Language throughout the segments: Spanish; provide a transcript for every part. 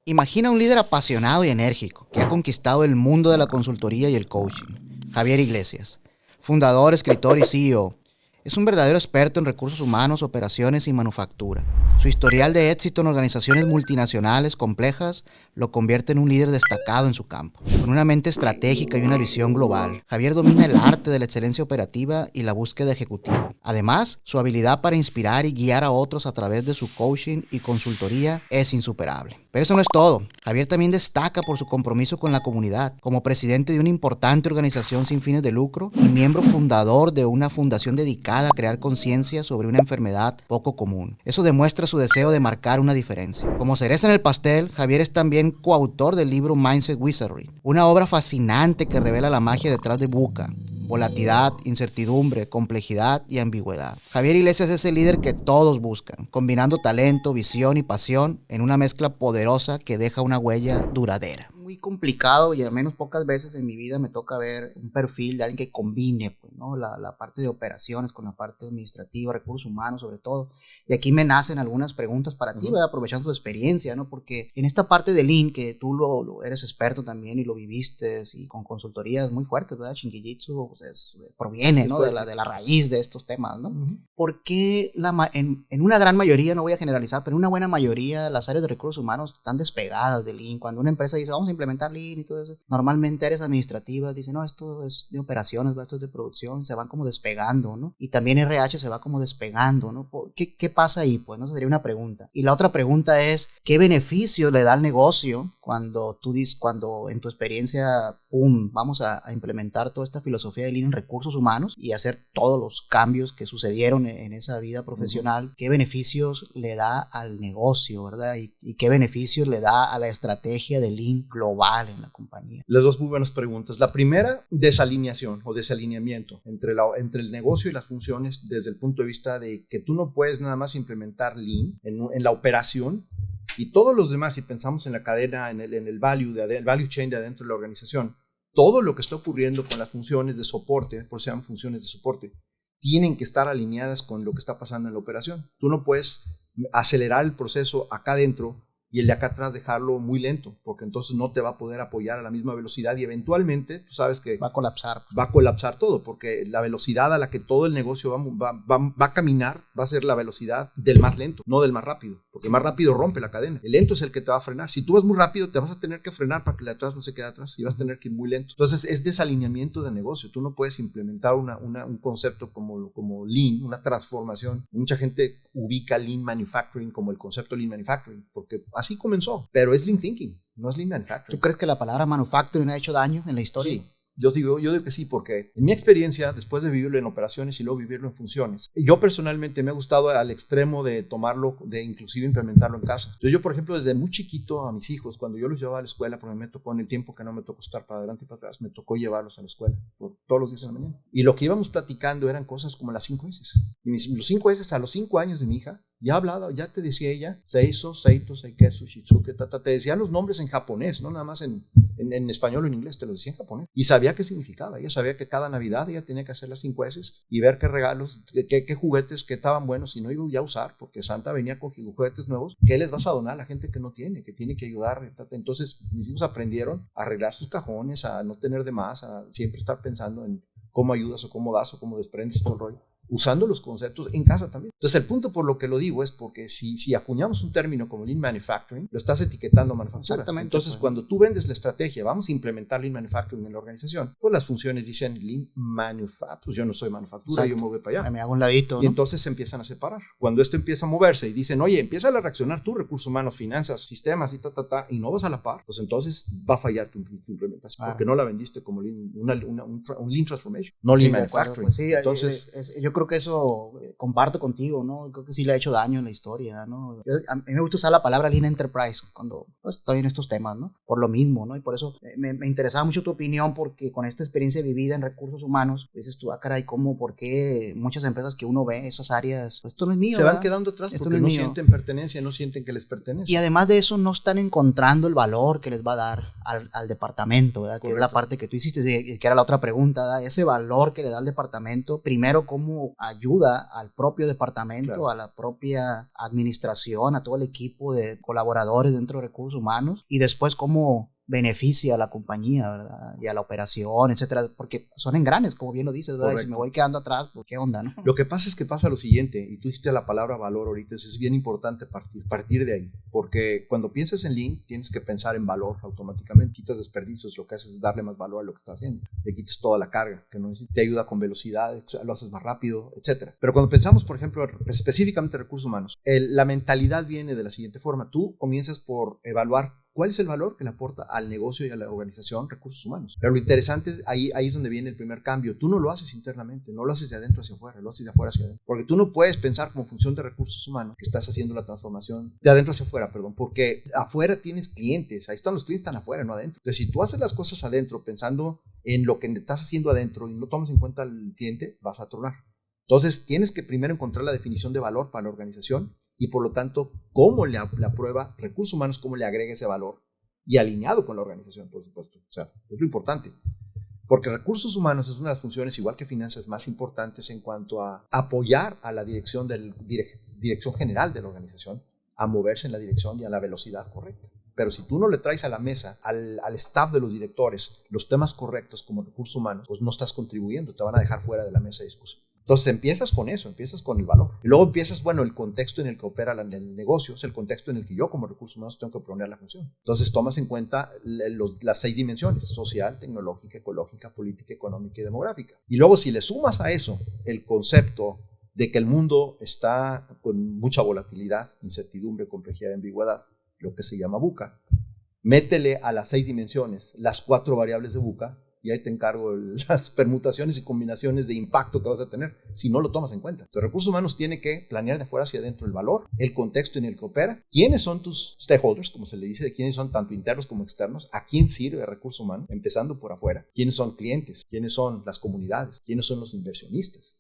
Imagina un líder apasionado y enérgico que ha conquistado el mundo de la consultoría y el coaching. Javier Iglesias, fundador, escritor y CEO. Es un verdadero experto en recursos humanos, operaciones y manufactura. Su historial de éxito en organizaciones multinacionales complejas lo convierte en un líder destacado en su campo. Con una mente estratégica y una visión global, Javier domina el arte de la excelencia operativa y la búsqueda ejecutiva. Además, su habilidad para inspirar y guiar a otros a través de su coaching y consultoría es insuperable. Pero eso no es todo. Javier también destaca por su compromiso con la comunidad, como presidente de una importante organización sin fines de lucro y miembro fundador de una fundación dedicada a crear conciencia sobre una enfermedad poco común. Eso demuestra su deseo de marcar una diferencia. Como cereza en el pastel, Javier es también coautor del libro Mindset Wizardry, una obra fascinante que revela la magia detrás de VUCA. Volatilidad, incertidumbre, complejidad y ambigüedad. Javier Iglesias es el líder que todos buscan, combinando talento, visión y pasión en una mezcla poderosa que deja una huella duradera. Muy complicado y al menos pocas veces en mi vida me toca ver un perfil de alguien que combine pues, ¿no? la parte de operaciones con la parte administrativa, recursos humanos sobre todo. Y aquí me nacen algunas preguntas para ti, aprovechando tu experiencia, ¿no? Porque en esta parte de Lean, que tú lo eres experto también y lo viviste y con consultorías muy fuertes, ¿verdad? Shinji-Jitsu pues proviene, ¿no? de la raíz de estos temas, ¿no? ¿Por qué en una gran mayoría, no voy a generalizar, pero en una buena mayoría las áreas de recursos humanos están despegadas de Lean? Cuando una empresa dice, vamos a implementar Lean y todo eso, normalmente áreas administrativas dicen, no, esto es de operaciones, esto es de producción, se van como despegando, ¿no? Y también RH se va como despegando, ¿no? ¿Qué pasa ahí? Pues, ¿no? Esa sería una pregunta. Y la otra pregunta es, ¿qué beneficio le da al negocio cuando cuando en tu experiencia, vamos a implementar toda esta filosofía de Lean en recursos humanos y hacer todos los cambios que sucedieron en esa vida profesional? ¿Qué beneficios le da al negocio, verdad? ¿Y qué beneficios le da a la estrategia de Lean global en la compañía? Las dos muy buenas preguntas. La primera, desalineación o desalineamiento entre el negocio y las funciones desde el punto de vista de que tú no puedes nada más implementar Lean en la operación y todos los demás, si pensamos en la cadena, en el value chain de adentro de la organización, todo lo que está ocurriendo con las funciones de soporte, por sean funciones de soporte, tienen que estar alineadas con lo que está pasando en la operación. Tú no puedes acelerar el proceso acá adentro y el de acá atrás dejarlo muy lento, porque entonces no te va a poder apoyar a la misma velocidad y eventualmente tú sabes que va a colapsar. Va a colapsar todo, porque la velocidad a la que todo el negocio va a caminar va a ser la velocidad del más lento, no del más rápido, porque el más rápido rompe la cadena. El lento es el que te va a frenar. Si tú vas muy rápido, te vas a tener que frenar para que el de atrás no se quede atrás y vas a tener que ir muy lento. Entonces es desalineamiento de negocio. Tú no puedes implementar un concepto como Lean, una transformación. Mucha gente ubica Lean Manufacturing como el concepto Lean Manufacturing, porque así comenzó, pero es Lean Thinking, no es Lean Manufacturing. ¿Tú crees que la palabra manufacturing ha hecho daño en la historia? Sí. Yo digo que sí, porque en mi experiencia, después de vivirlo en operaciones y luego vivirlo en funciones, yo personalmente me ha gustado al extremo de tomarlo, de inclusive implementarlo en casa. Yo, por ejemplo, desde muy chiquito a mis hijos, cuando yo los llevaba a la escuela, porque me tocó en el tiempo que no me tocó estar para adelante y para atrás, me tocó llevarlos a la escuela todos los días en la mañana. Y lo que íbamos platicando eran cosas como las 5 S. Y los 5 S a los 5 años de mi hija, ya hablaba, ya te decía ella, Seiso, Seito, Seiketsu, Shitsuke, te decía los nombres en japonés, no nada más en español o en inglés, te los decía en japonés. Y sabía qué significaba. Ella sabía que cada Navidad ella tenía que hacer las 5 S y ver qué regalos, qué juguetes, qué estaban buenos y no iba ya a usar, porque Santa venía con juguetes nuevos. ¿Qué les vas a donar a la gente que no tiene, que tiene que ayudar? Entonces mis hijos aprendieron a arreglar sus cajones, a no tener de más, a siempre estar pensando en cómo ayudas o cómo das o cómo desprendes todo el rollo, usando los conceptos en casa también. Entonces, el punto por lo que lo digo es porque si acuñamos un término como Lean Manufacturing, lo estás etiquetando a manufactura. Exactamente. Entonces, pues, cuando tú vendes la estrategia, vamos a implementar Lean Manufacturing en la organización, pues las funciones dicen Lean Manufacturing. Pues yo no soy manufactura, exacto. yo me voy para allá. Me hago un ladito, Y ¿no? entonces se empiezan a separar. Cuando esto empieza a moverse y dicen, oye, empieza a reaccionar tú, recursos humanos, finanzas, sistemas y y no vas a la par, pues entonces va a fallar tu implementación, porque no la vendiste como Lean, un Lean Transformation, no Lean Manufacturing. Pues sí, entonces, yo creo que eso comparto contigo, ¿no? Creo que sí le ha hecho daño en la historia, ¿no? A mí me gusta usar la palabra Lean Enterprise cuando pues, estoy en estos temas, ¿no? Por lo mismo, ¿no? Y por eso me interesaba mucho tu opinión, porque con esta experiencia vivida en recursos humanos, dices tú, caray, ¿por qué muchas empresas que uno ve, esas áreas, pues esto no es mío, se van ¿verdad? quedando atrás Esto porque no no sienten pertenencia, no sienten que les pertenece. Y además de eso no están encontrando el valor que les va a dar al departamento, ¿verdad? Que es la parte que tú hiciste, que era la otra pregunta, ¿verdad? Ese valor que le da al departamento, primero cómo ayuda al propio departamento, claro, a la propia administración, a todo el equipo de colaboradores dentro de recursos humanos, y después cómo beneficia a la compañía, ¿verdad? Y a la operación, etcétera, porque son engranes, como bien lo dices, ¿verdad? Y si me voy quedando atrás, pues qué onda, ¿no? Lo que pasa es que pasa lo siguiente, y tú dijiste la palabra valor ahorita, es bien importante partir de ahí, porque cuando piensas en Lean, tienes que pensar en valor automáticamente, quitas desperdicios, lo que haces es darle más valor a lo que estás haciendo, le quitas toda la carga que no necesitas, te ayuda con velocidad, lo haces más rápido, etcétera. Pero cuando pensamos, por ejemplo, específicamente en recursos humanos, la mentalidad viene de la siguiente forma, tú comienzas por evaluar ¿cuál es el valor que le aporta al negocio y a la organización recursos humanos? Pero lo interesante, ahí es donde viene el primer cambio. Tú no lo haces internamente, no lo haces de adentro hacia afuera, lo haces de afuera hacia adentro. Porque tú no puedes pensar como función de recursos humanos que estás haciendo la transformación de adentro hacia afuera, porque afuera tienes clientes, ahí están los clientes, están afuera, no adentro. Entonces, si tú haces las cosas adentro pensando en lo que estás haciendo adentro y no tomas en cuenta al cliente, vas a tronar. Entonces, tienes que primero encontrar la definición de valor para la organización y por lo tanto, cómo le aprueba recursos humanos, cómo le agrega ese valor y alineado con la organización, por supuesto. O sea, es lo importante. Porque recursos humanos es una de las funciones, igual que finanzas, más importantes en cuanto a apoyar a la dirección general de la organización a moverse en la dirección y a la velocidad correcta. Pero si tú no le traes a la mesa, al staff de los directores, los temas correctos como recursos humanos, pues no estás contribuyendo, te van a dejar fuera de la mesa de discusión. Entonces empiezas con eso, empiezas con el valor. Y luego empiezas, bueno, el contexto en el que opera el negocio, es el contexto en el que yo como recursos humanos tengo que proponer la función. Entonces tomas en cuenta las 6 dimensiones, social, tecnológica, ecológica, política, económica y demográfica. Y luego si le sumas a eso el concepto de que el mundo está con mucha volatilidad, incertidumbre, complejidad y ambigüedad, lo que se llama VUCA, métele a las 6 dimensiones las 4 variables de VUCA, y ahí te encargo las permutaciones y combinaciones de impacto que vas a tener si no lo tomas en cuenta. Entonces, recursos humanos tiene que planear de afuera hacia adentro el valor, el contexto en el que opera, quiénes son tus stakeholders, como se le dice, quiénes son tanto internos como externos, a quién sirve recursos humanos, empezando por afuera, quiénes son clientes, quiénes son las comunidades, quiénes son los inversionistas.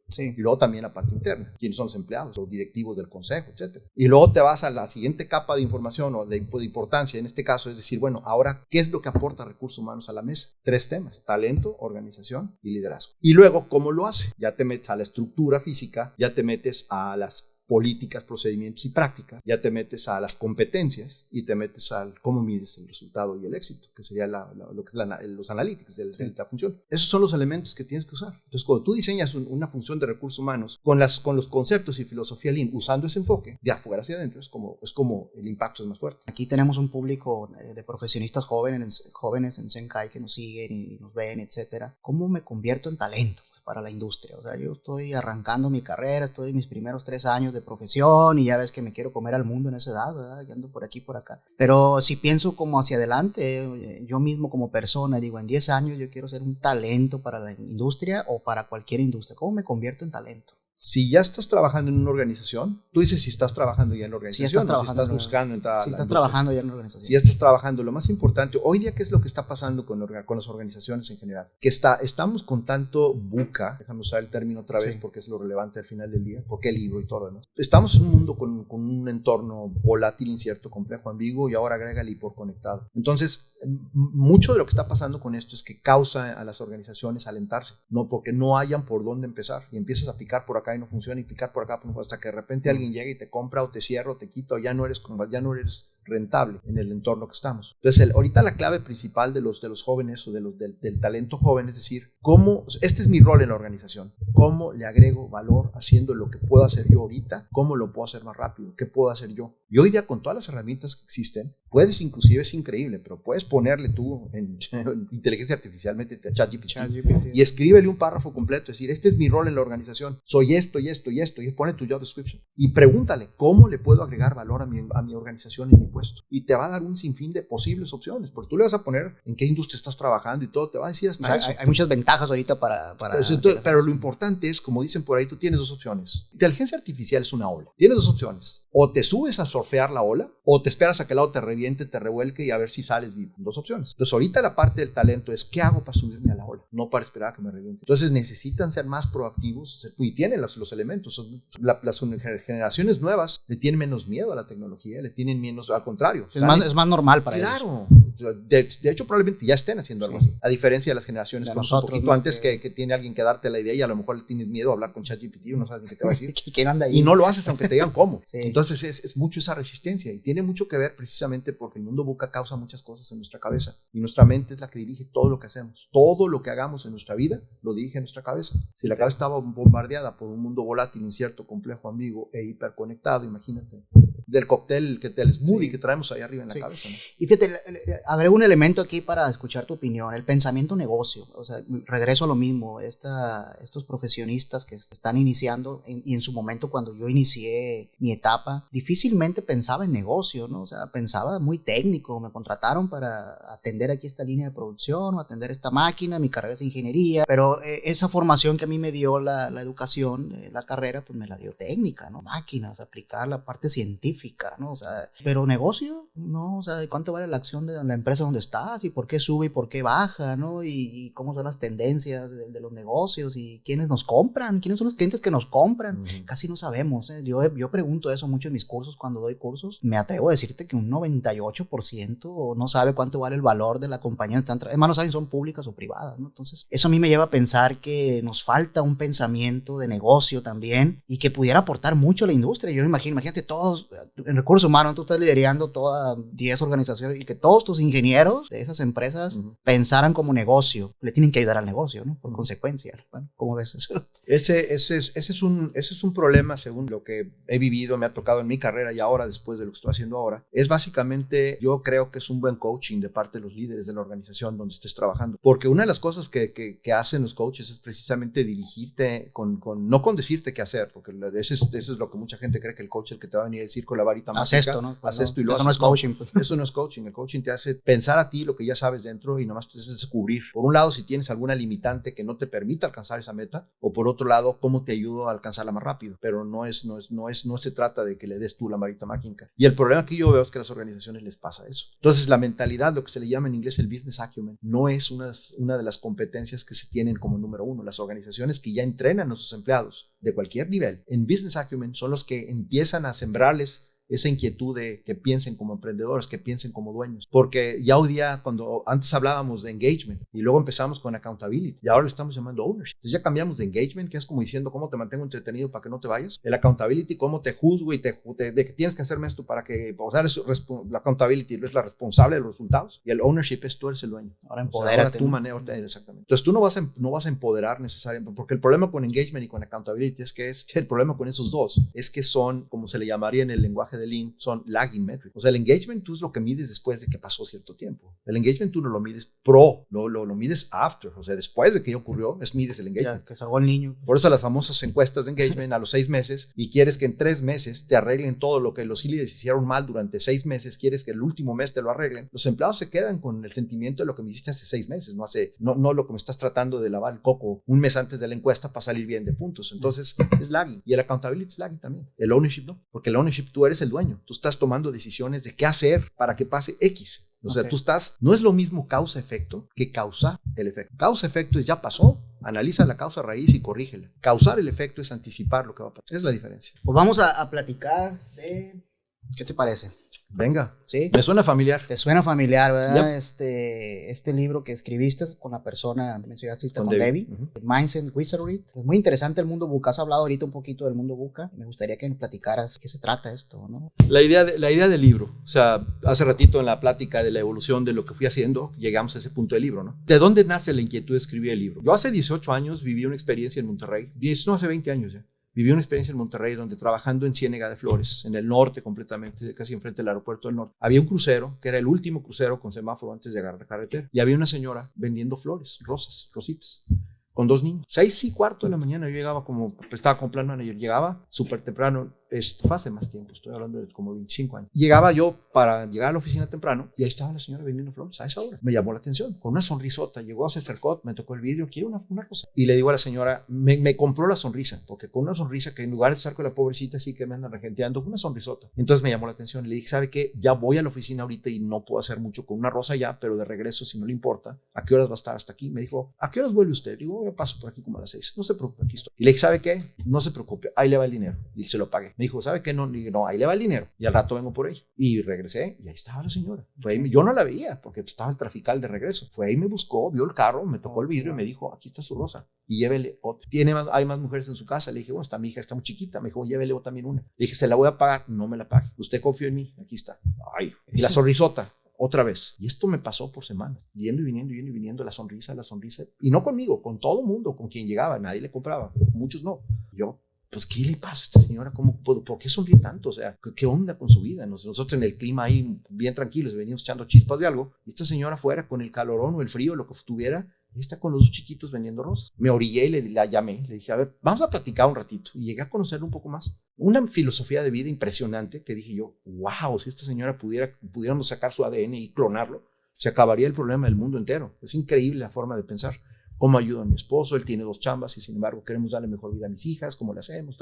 Sí. Y luego también la parte interna, quiénes son los empleados, los directivos del consejo, etc. Y luego te vas a la siguiente capa de información o de importancia, en este caso, es decir, bueno, ahora, ¿qué es lo que aporta recursos humanos a la mesa? 3 temas, talento, organización y liderazgo. Y luego, ¿cómo lo hace? Ya te metes a la estructura física, ya te metes a las políticas, procedimientos y prácticas, ya te metes a las competencias y te metes al cómo mides el resultado y el éxito, que sería lo que es los analytics de la función. Esos son los elementos que tienes que usar. Entonces, cuando tú diseñas una función de recursos humanos con los conceptos y filosofía Lean, usando ese enfoque de afuera hacia adentro, es como el impacto es más fuerte. Aquí tenemos un público de profesionistas jóvenes en Zenkai que nos siguen y nos ven, etcétera. ¿Cómo me convierto en talento para la industria? O sea, yo estoy arrancando mi carrera, estoy en mis primeros 3 años de profesión y ya ves que me quiero comer al mundo en esa edad, ¿verdad? Y ando por aquí, por acá. Pero si pienso como hacia adelante, yo mismo como persona, digo, en 10 años yo quiero ser un talento para la industria o para cualquier industria. ¿Cómo me convierto en talento? Si ya estás trabajando en una organización, tú dices si estás trabajando ya en la organización, si estás buscando entrar si estás trabajando ya en la organización. Si ya estás trabajando, lo más importante, hoy día, ¿qué es lo que está pasando con las organizaciones en general? Que estamos con tanto VUCA, déjame usar el término otra vez porque es lo relevante al final del día, porque el libro y todo lo demás. Estamos en un mundo con un entorno volátil, incierto, complejo, ambiguo y ahora agrégale hiperconectado. Entonces, mucho de lo que está pasando con esto es que causa a las organizaciones alentarse, no porque no hayan por dónde empezar y empiezas a picar por acá y no funciona y picar por acá hasta que de repente alguien llega y te compra o te cierra o te quita o ya no eres rentable en el entorno que estamos. Entonces, ahorita la clave principal de los jóvenes o del talento joven es decir, este es mi rol en la organización, cómo le agrego valor haciendo lo que puedo hacer yo ahorita, cómo lo puedo hacer más rápido, qué puedo hacer yo. Y hoy día con todas las herramientas que existen, puedes inclusive, es increíble, pero puedes ponerle tú en inteligencia artificial, métete a ChatGPT y escríbele un párrafo completo, es decir, este es mi rol en la organización, soy esto y esto y esto, y pone tu job description y pregúntale cómo le puedo agregar valor a mi organización en mi puesto, y te va a dar un sinfín de posibles opciones, porque tú le vas a poner en qué industria estás trabajando y todo, te va a decir hasta eso. Hay muchas ventajas ahorita para pero lo importante es, como dicen por ahí, tú tienes 2 opciones. Inteligencia artificial es una ola, tienes 2 opciones, o te subes a surfear la ola, o te esperas a que el lado te reviente, te revuelque y a ver si sales vivo. 2 opciones. Entonces ahorita la parte del talento es ¿qué hago para subirme a la ola? No para esperar a que me reviente. Entonces necesitan ser más proactivos y tienen los elementos. Las generaciones nuevas le tienen menos miedo a la tecnología, le tienen menos, al contrario. Es más normal para ellos. Claro. De hecho, probablemente ya estén haciendo algo así. A diferencia de las generaciones con un poquito antes que tiene alguien que darte la idea y a lo mejor tienes miedo a hablar con ChatGPT o no sabes ni qué te va a decir. ¿Quién anda ahí? Y no lo haces aunque te digan cómo. Sí. Entonces es mucho esa resistencia y tiene mucho que ver precisamente porque el mundo VUCA causa muchas cosas en nuestra cabeza y nuestra mente es la que dirige todo lo que hacemos. Todo lo que hagamos en nuestra vida lo dirige nuestra cabeza. Si la cabeza estaba bombardeada por un mundo volátil, incierto, complejo, ambiguo e hiperconectado, imagínate, del cóctel, del smoothie que traemos ahí arriba en la cabeza, ¿no? Y fíjate, agrego un elemento aquí para escuchar tu opinión, el pensamiento negocio. O sea, regreso a lo mismo, estos profesionistas que están iniciando y en su momento cuando yo inicié mi etapa, difícilmente pensaba en negocio, ¿no? O sea, pensaba muy técnico, me contrataron para atender aquí esta línea de producción o atender esta máquina, mi carrera es ingeniería, pero esa formación que a mí me dio la educación, la carrera, pues me la dio técnica, ¿no? Máquinas, aplicar la parte científica, ¿no? O sea, pero negocio, ¿no? O sea, ¿cuánto vale la acción de la empresa donde estás? ¿Y por qué sube y por qué baja? ¿No? Y cómo son las tendencias de los negocios y quiénes nos compran, quiénes son los clientes que nos compran. Casi no sabemos, ¿eh? Yo pregunto eso mucho en mis cursos, cuando doy cursos. Me atrevo a decirte que un 98% no sabe cuánto vale el valor de la compañía. Además, no saben si son públicas o privadas, ¿no? Entonces, eso a mí me lleva a pensar que nos falta un pensamiento de negocio también y que pudiera aportar mucho a la industria. Yo me imagínate todos, en recursos humanos, tú estás liderando todas 10 organizaciones y que todos tus ingenieros de esas empresas pensaran como negocio. Le tienen que ayudar al negocio, ¿no? Por consecuencia. Bueno, ¿cómo ves eso? Ese es un problema, según lo que he vivido, me ha tocado en mi carrera y ahora, después de lo que estoy haciendo ahora. Es básicamente, yo creo que es un buen coaching de parte de los líderes de la organización donde estés trabajando. Porque una de las cosas que hacen los coaches es precisamente dirigirte no con decirte qué hacer, porque eso es lo que mucha gente cree, que el coach es el que te va a venir a decir con la varita mágica. Haz esto, ¿no? Haz esto y lo haces. Eso no es coaching. Pues. Eso no es coaching. El coaching te hace pensar a ti lo que ya sabes dentro y nomás te hace descubrir. Por un lado, si tienes alguna limitante que no te permita alcanzar esa meta, o por otro lado, cómo te ayudo a alcanzarla más rápido. Pero no se trata de que le des tú la varita mágica. Y el problema que yo veo es que a las organizaciones les pasa eso. Entonces, la mentalidad, lo que se le llama en inglés el business acumen, no es una de las competencias que se tienen como número uno. Las organizaciones que ya entrenan a sus empleados de cualquier nivel en business acumen son los que empiezan a sembrarles esa inquietud de que piensen como emprendedores, que piensen como dueños. Porque ya hoy día, cuando antes hablábamos de engagement y luego empezamos con accountability y ahora lo estamos llamando ownership. Entonces ya cambiamos de engagement, que es como diciendo cómo te mantengo entretenido para que no te vayas. El accountability, cómo te juzgo y de que tienes que hacerme esto para que, o sea, la accountability es la responsable de los resultados y el ownership es tú eres el dueño. Ahora empodérate. Ahora tú manejas, exactamente. Entonces tú no vas a empoderar necesariamente, porque el problema con engagement y con accountability es que el problema con esos dos es que son, como se le llamaría en el lenguaje de Lean, son lagging metrics. O sea, el engagement tú es lo que mides después de que pasó cierto tiempo. El engagement tú no lo mides lo mides after. O sea, después de que ya ocurrió, mides el engagement. Ya, que salgó el niño. Por eso las famosas encuestas de engagement a los 6 meses, y quieres que en 3 meses te arreglen todo lo que los líderes hicieron mal durante 6 meses, quieres que el último mes te lo arreglen. Los empleados se quedan con el sentimiento de lo que me hiciste hace 6 meses, no lo que me estás tratando de lavar el coco un mes antes de la encuesta para salir bien de puntos. Entonces, es lagging. Y el accountability es lagging también. El ownership no, porque el ownership tú eres el dueño. Tú estás tomando decisiones de qué hacer para que pase X. O sea, no es lo mismo causa-efecto que causar el efecto. Causa-efecto es ya pasó, analiza la causa raíz y corrígela. Causar el efecto es anticipar lo que va a pasar. Es la diferencia. Pues vamos a platicar de... ¿Qué te parece? Venga, ¿Sí? Me suena familiar. Te suena familiar, ¿verdad? Yep. Este libro que escribiste con la persona, mencionaste con Debbie. Mindset Wizardry. Es muy interesante el mundo VUCA. Has hablado ahorita un poquito del mundo VUCA. Me gustaría que nos platicaras qué se trata esto, ¿no? La idea del libro. O sea, hace ratito en la plática de la evolución de lo que fui haciendo, llegamos a ese punto del libro, ¿no? ¿De dónde nace la inquietud de escribir el libro? Yo hace 18 años viví una experiencia en Monterrey. Hace 20 años ya. Viví una experiencia en Monterrey donde trabajando en Ciénega de Flores, en el norte completamente, casi enfrente del aeropuerto del norte, había un crucero, que era el último crucero con semáforo antes de agarrar la carretera, y había una señora vendiendo flores, rositas, con 2 niños. 6:15 de la mañana yo llegaba estaba con plan manager, llegaba súper temprano, fue hace más tiempo, estoy hablando de como 25 años. Llegaba yo para llegar a la oficina temprano y ahí estaba la señora vendiendo flores a esa hora. Me llamó la atención, con una sonrisota, llegó, se acercó, me tocó el vidrio, quiero una cosa. Y le digo a la señora, me compró la sonrisa, porque con una sonrisa que en lugar de estar con la pobrecita así que me andan regenteando, una sonrisota. Entonces me llamó la atención, le dije, ¿sabe qué? Ya voy a la oficina ahorita y no puedo hacer mucho con una rosa ya, pero de regreso, si no le importa, ¿a qué horas va a estar hasta aquí? Me dijo, ¿a qué horas vuelve usted? Digo, yo paso por aquí como a las 6. No se preocupe, aquí estoy. Y le dije, ¿sabe qué? No se preocupe, ahí le va el dinero. Y se lo pagué. Me dijo, ¿sabe qué? No, no, ahí le va el dinero y al rato vengo por ella. Y regresé y ahí estaba la señora. Fue ahí, yo no la veía porque estaba el trafical de regreso. Fue ahí, me buscó, vio el carro, me tocó el vidrio y me dijo, aquí está su rosa y llévele otra. Hay más mujeres en su casa. Le dije, bueno, mi hija está muy chiquita. Me dijo, llévele también una. Le dije, se la voy a pagar. No me la pague. Usted confió en mí. Aquí está. Ay, y la sonrisota. Otra vez. Y esto me pasó por semanas. Yendo y viniendo, la sonrisa. Y no conmigo, con todo mundo, con quien llegaba. Nadie le compraba. Muchos no. Yo, pues, ¿qué le pasa a esta señora? ¿Por qué sonríe tanto? O sea, ¿qué onda con su vida? Nosotros en el clima ahí, bien tranquilos, veníamos echando chispas de algo. Y esta señora afuera, con el calorón o el frío, lo que tuviera, está con los dos chiquitos vendiendo rosas. Me orillé y la llamé. Le dije, a ver, vamos a platicar un ratito. Y llegué a conocerlo un poco más. Una filosofía de vida impresionante que dije yo, wow, si esta señora pudiéramos sacar su ADN y clonarlo, se acabaría el problema del mundo entero. Es increíble la forma de pensar. ¿Cómo ayudo a mi esposo? Él tiene 2 chambas y sin embargo queremos darle mejor vida a mis hijas. ¿Cómo le hacemos?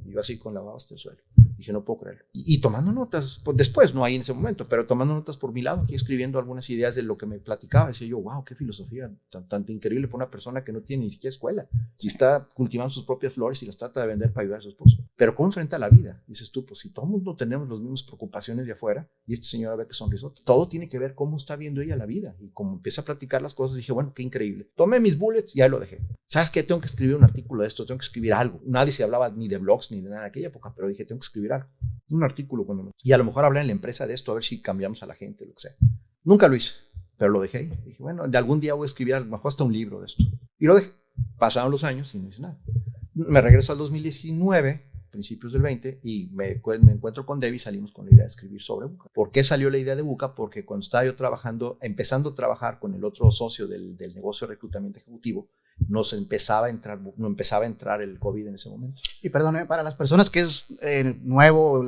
Y yo así con la baba hasta el suelo. Dije, no puedo creerlo. Y tomando notas, pues después, no ahí en ese momento, pero tomando notas por mi lado, aquí escribiendo algunas ideas de lo que me platicaba. Decía yo, wow, qué filosofía tan increíble para una persona que no tiene ni siquiera escuela. Si está cultivando sus propias flores y las trata de vender para ayudar a su esposo. Pero ¿cómo enfrenta la vida? Dices tú, pues si todo el mundo tenemos las mismas preocupaciones de afuera y esta señora ve que sonrisota. Todo tiene que ver cómo está viendo ella la vida. Y como empieza a platicar las cosas, dije, bueno, qué increíble. Tomé mis bullets y ahí lo dejé. ¿Sabes qué? Tengo que escribir un artículo de esto, tengo que escribir algo. Nadie se hablaba ni de blogs ni de nada en aquella época, pero dije, tengo que escribir algo. Un artículo y a lo mejor hablar en la empresa de esto, a ver si cambiamos a la gente, lo que sea. Nunca lo hice, pero lo dejé. Dije, bueno, de algún día voy a escribir a lo mejor hasta un libro de esto. Y lo dejé. Pasaron los años y no hice nada. Me regreso al 2019, principios del 20, y me encuentro con Debbie y salimos con la idea de escribir sobre Buca. ¿Por qué salió la idea de Buca? Porque cuando estaba yo empezando a trabajar con el otro socio del negocio de reclutamiento ejecutivo, no empezaba a entrar el COVID en ese momento. Y perdón, para las personas que es nuevo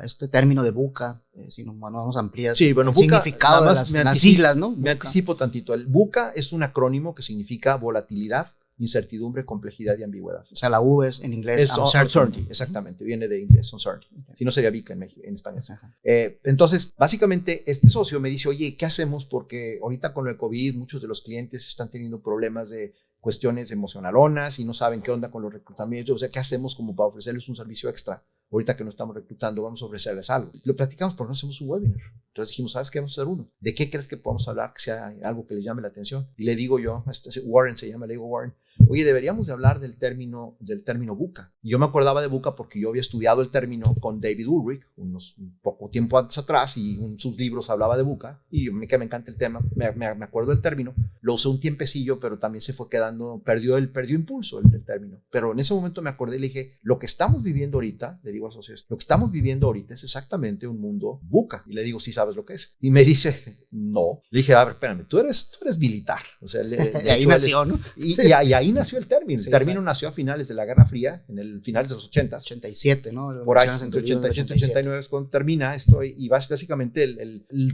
este término de Buca, si nos vamos a ampliar sí, bueno, el Buca, significado de las siglas, ¿no? Me anticipo tantito. El Buca es un acrónimo que significa volatilidad, incertidumbre, complejidad y ambigüedad. O sea, la U es en inglés es uncertainty, exactamente, viene de inglés uncertainty. Okay. Si no sería VICA en español. Entonces, básicamente, este socio me dice, oye, ¿qué hacemos? Porque ahorita con el COVID muchos de los clientes están teniendo problemas de cuestiones emocionalonas y no saben qué onda con los reclutamientos. O sea, ¿qué hacemos como para ofrecerles un servicio extra? Ahorita que no estamos reclutando, vamos a ofrecerles algo. Lo platicamos, pero no hacemos un webinar. Entonces dijimos, ¿sabes qué? Vamos a hacer uno. ¿De qué crees que podamos hablar que sea algo que les llame la atención? Y le digo yo, Warren se llama, le digo, Warren, oye, deberíamos de hablar del término Buca. Y yo me acordaba de Buca porque yo había estudiado el término con David Ulrich un poco tiempo antes atrás y en sus libros hablaba de Buca y que me encanta el tema, me acuerdo del término, lo usé un tiempecillo, pero también se fue quedando, perdió impulso el término. Pero en ese momento me acordé y le dije, lo que estamos viviendo ahorita, le digo a socios, lo que estamos viviendo ahorita es exactamente un mundo Buca. Y le digo, ¿sí sabes lo que es? Y me dice, no. Le dije, a ver, espérame, tú eres militar. O sea, de ahí nació, ¿no? Y ahí nació el término. Sí, el término nació a finales de la Guerra Fría, en el finales de los 80. 87, ¿no? Por ahí, entre 87 y 89 es cuando termina esto. Y básicamente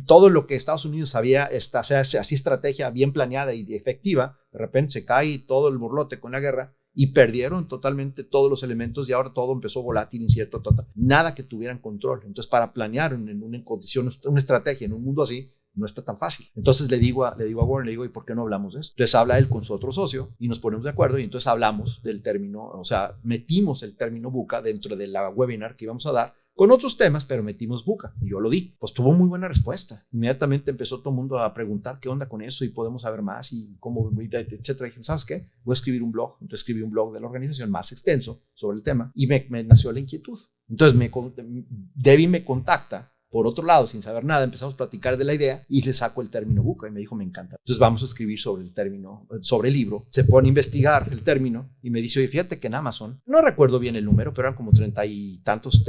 todo lo que Estados Unidos había, así estrategia bien planeada y efectiva, de repente se cae todo el burlote con la guerra y perdieron totalmente todos los elementos y ahora todo empezó volátil, incierto, nada que tuvieran control. Entonces, para planear en una condición, una estrategia en un mundo así, no está tan fácil. Entonces le digo a Warren, le digo, ¿y por qué no hablamos de esto? Entonces habla él con su otro socio y nos ponemos de acuerdo y entonces hablamos del término, o sea, metimos el término Buca dentro de la webinar que íbamos a dar con otros temas, pero metimos Buca y yo lo di. Pues tuvo muy buena respuesta. Inmediatamente empezó todo el mundo a preguntar qué onda con eso y podemos saber más y cómo, etcétera. Y dije, ¿sabes qué? Voy a escribir un blog. Entonces escribí un blog de la organización más extenso sobre el tema y me nació la inquietud. Entonces Debbie me contacta. Por otro lado, sin saber nada, empezamos a platicar de la idea y le saco el término Buca y me dijo, me encanta. Entonces vamos a escribir sobre el término, sobre el libro. Se pone a investigar el término y me dice, oye, fíjate que en Amazon, no recuerdo bien el número, pero eran como 30 y tantos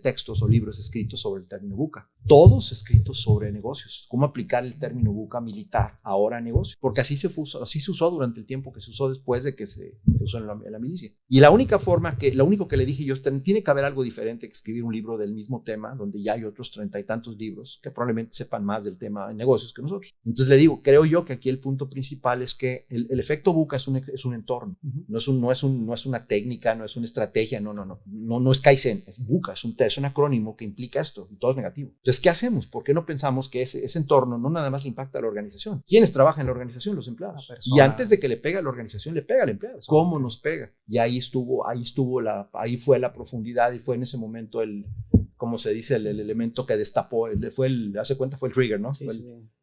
textos o libros escritos sobre el término Buca. Todos escritos sobre negocios. Cómo aplicar el término Buca militar ahora a negocios. Porque así se usó durante el tiempo que se usó después de que se usó en la milicia. Y lo único que le dije yo, tiene que haber algo diferente que escribir un libro del mismo tema, donde ya hay otros 30 y tantos libros, que probablemente sepan más del tema de negocios que nosotros. Entonces le digo, creo yo que aquí el punto principal es que el efecto VUCA es un entorno, no es una técnica, no es una estrategia, no es Kaizen, es VUCA, es un acrónimo que implica esto, y todo es negativo. Entonces, ¿qué hacemos? ¿Por qué no pensamos que ese entorno no nada más le impacta a la organización? ¿Quiénes trabajan en la organización? Los empleados. Y antes de que le pegue a la organización, le pega al empleado. ¿Cómo nos pega? Y ahí fue la profundidad y fue en ese momento como se dice, el elemento que destapó, hace cuenta fue el trigger, ¿no? Sí.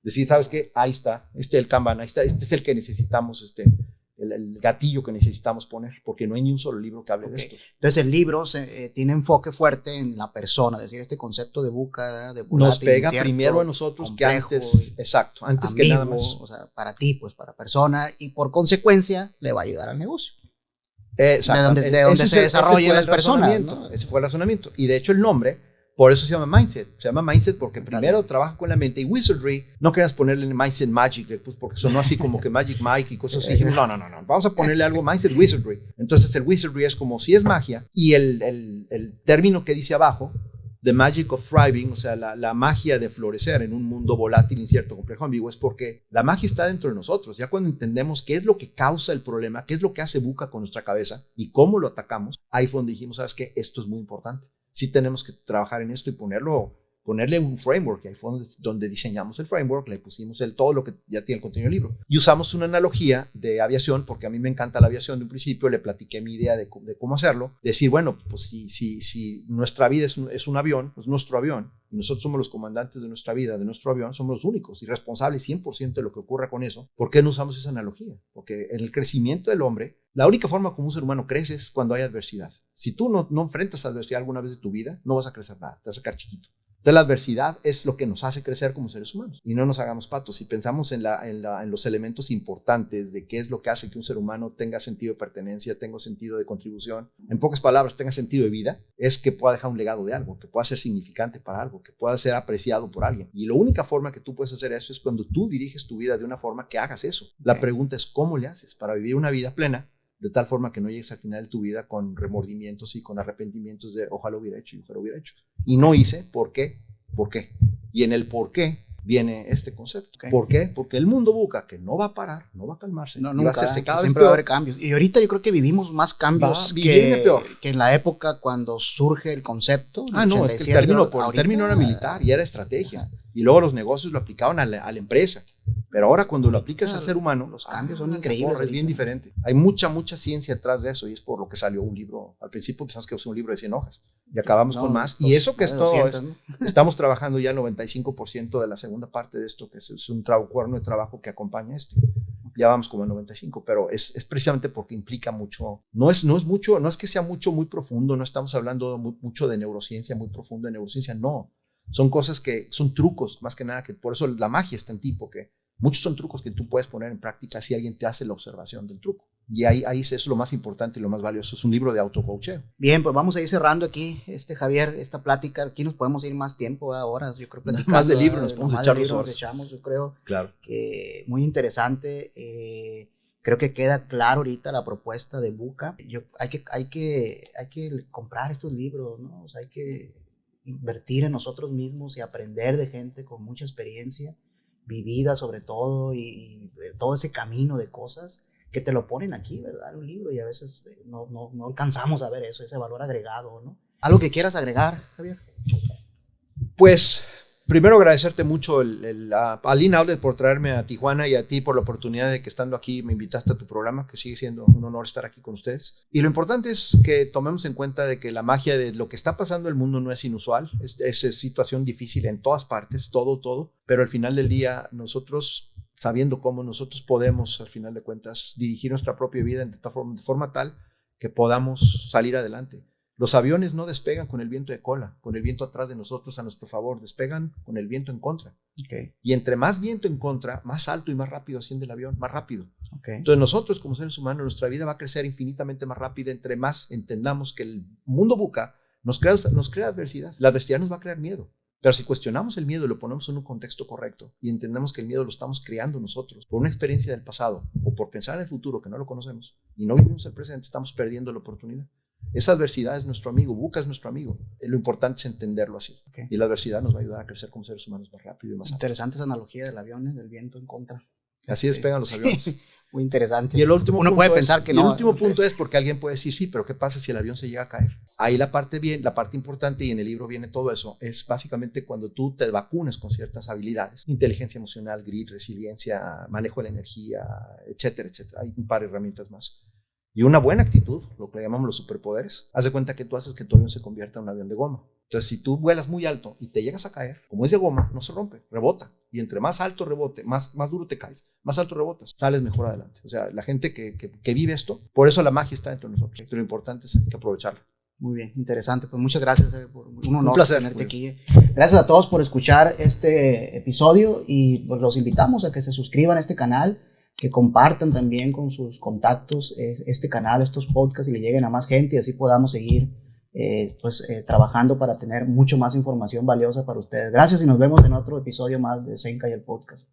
Decir, ¿sabes qué? Ahí está, el Kanban, ahí está, este es el que necesitamos, el gatillo que necesitamos poner, porque no hay ni un solo libro que hable de esto. Entonces el libro tiene enfoque fuerte en la persona, es decir, este concepto de VUCA, de volátil, nos pega incierto, primero a nosotros complejo, que antes, exacto, antes ambiguo, que nada más. O sea, para ti, pues para persona, y por consecuencia le va a ayudar al negocio. De donde se desarrollen las personas, ¿no? Ese fue el razonamiento. Y de hecho el nombre, por eso se llama Mindset. Se llama Mindset porque primero trabaja con la mente. Y Wizardry, no querías ponerle Mindset Magic, pues porque sonó así como que Magic Mike y cosas así. Dijimos, no. Vamos a ponerle algo Mindset Wizardry. Entonces el Wizardry es como si es magia. Y el término que dice abajo, The Magic of Thriving, o sea, la magia de florecer en un mundo volátil, incierto, complejo, ambiguo, es porque la magia está dentro de nosotros. Ya cuando entendemos qué es lo que causa el problema, qué es lo que hace VUCA con nuestra cabeza y cómo lo atacamos, ahí fue donde dijimos, ¿sabes qué? Esto es muy importante. Sí tenemos que trabajar en esto y ponerle un framework. Y ahí fue donde diseñamos el framework, le pusimos todo lo que ya tiene el contenido del libro. Y usamos una analogía de aviación, porque a mí me encanta la aviación de un principio, le platiqué mi idea de cómo hacerlo. Decir, bueno, pues si nuestra vida es un avión, es nuestro avión, y nosotros somos los comandantes de nuestra vida, de nuestro avión, somos los únicos y responsables 100% de lo que ocurra con eso. ¿Por qué no usamos esa analogía? Porque en el crecimiento del hombre, la única forma como un ser humano crece es cuando hay adversidad. Si tú no enfrentas adversidad alguna vez de tu vida, no vas a crecer nada, te vas a quedar chiquito. Entonces la adversidad es lo que nos hace crecer como seres humanos y no nos hagamos patos. Si pensamos en los elementos importantes de qué es lo que hace que un ser humano tenga sentido de pertenencia, tenga sentido de contribución, en pocas palabras tenga sentido de vida, es que pueda dejar un legado de algo, que pueda ser significante para algo, que pueda ser apreciado por alguien. Y la única forma que tú puedes hacer eso es cuando tú diriges tu vida de una forma que hagas eso. La pregunta es ¿cómo le haces para vivir una vida plena? De tal forma que no llegues al final de tu vida con remordimientos y con arrepentimientos de ojalá hubiera hecho y ojalá hubiera hecho. Y no hice, ¿por qué? ¿Por qué? Y en el por qué viene este concepto. ¿Por qué? Porque el mundo VUCA que no va a parar, no va a calmarse. No, nunca, va a hacerse cada siempre va a haber cambios. Y ahorita yo creo que vivimos más cambios que en la época cuando surge el concepto. No, es que el término era militar y era estrategia. Y luego los negocios lo aplicaban a la empresa. Pero ahora cuando lo aplicas al ser humano, los cambios son increíbles. Es bien diferente. Hay mucha ciencia atrás de eso y es por lo que salió un libro. Al principio pensamos que es un libro de 100 hojas y acabamos con más. Y eso que es todo, 200, ¿no? Estamos trabajando ya el 95% de la segunda parte de esto, que es un cuerno de trabajo que acompaña Ya vamos como el 95, pero es precisamente porque implica mucho. No es mucho, no es que sea mucho, muy profundo. No estamos hablando mucho de neurociencia, muy profundo de neurociencia. No, son cosas que son trucos, más que nada, que por eso la magia está en ti, porque muchos son trucos que tú puedes poner en práctica si alguien te hace la observación del truco. Y ahí es lo más importante y lo más valioso. Es un libro de autocoacheo. Bien, pues vamos a ir cerrando aquí, Javier, esta plática. Aquí nos podemos ir más tiempo, horas, yo creo, platicando. Más de libro, nos podemos echar 2 horas. Yo creo claro. Que muy interesante. Creo que queda claro ahorita la propuesta de VUCA. Hay que comprar estos libros, ¿no? O sea, hay que invertir en nosotros mismos y aprender de gente con mucha experiencia, vivida sobre todo, y todo ese camino de cosas que te lo ponen aquí, ¿verdad? En un libro, y a veces no alcanzamos a ver eso, ese valor agregado, ¿no? ¿Algo que quieras agregar, Javier? Pues primero agradecerte mucho a Lean Outlet por traerme a Tijuana y a ti por la oportunidad de que estando aquí me invitaste a tu programa, que sigue siendo un honor estar aquí con ustedes. Y lo importante es que tomemos en cuenta de que la magia de lo que está pasando en el mundo no es inusual, es situación difícil en todas partes, todo, pero al final del día nosotros, sabiendo cómo nosotros podemos al final de cuentas dirigir nuestra propia vida de forma tal que podamos salir adelante. Los aviones no despegan con el viento de cola, con el viento atrás de nosotros a nuestro favor, despegan con el viento en contra. Okay. Y entre más viento en contra, más alto y más rápido asciende el avión, más rápido. Okay. Entonces nosotros como seres humanos, nuestra vida va a crecer infinitamente más rápida entre más entendamos que el mundo VUCA nos crea adversidad. La adversidad nos va a crear miedo. Pero si cuestionamos el miedo y lo ponemos en un contexto correcto y entendemos que el miedo lo estamos creando nosotros por una experiencia del pasado o por pensar en el futuro que no lo conocemos y no vivimos el presente, estamos perdiendo la oportunidad. Esa adversidad es nuestro amigo, Buca es nuestro amigo. Lo importante es entenderlo así. Okay. Y la adversidad nos va a ayudar a crecer como seres humanos más rápido y más alto. Interesante esa analogía del avión, del viento en contra. Así despegan los aviones. Muy interesante. Y el último Uno punto puede es, pensar que no. El último punto es porque alguien puede decir, sí, pero ¿qué pasa si el avión se llega a caer? Ahí la parte importante, y en el libro viene todo eso, es básicamente cuando tú te vacunes con ciertas habilidades. Inteligencia emocional, grit, resiliencia, manejo de la energía, etcétera, etcétera. Hay un par de herramientas más. Y una buena actitud, lo que llamamos los superpoderes. Haz de cuenta que tú haces que tu avión se convierta en un avión de goma. Entonces, si tú vuelas muy alto y te llegas a caer, como es de goma, no se rompe, rebota. Y entre más alto rebote, más duro te caes, más alto rebotas, sales mejor adelante. O sea, la gente que vive esto, por eso la magia está dentro de nosotros. Pero lo importante es que aprovecharla. Muy bien, interesante. Pues muchas gracias. Por un honor placer, tenerte aquí. Gracias a todos por escuchar este episodio y pues los invitamos a que se suscriban a este canal, que compartan también con sus contactos este canal, estos podcasts, y le lleguen a más gente y así podamos seguir trabajando para tener mucho más información valiosa para ustedes. Gracias y nos vemos en otro episodio más de Zenkai el Podcast.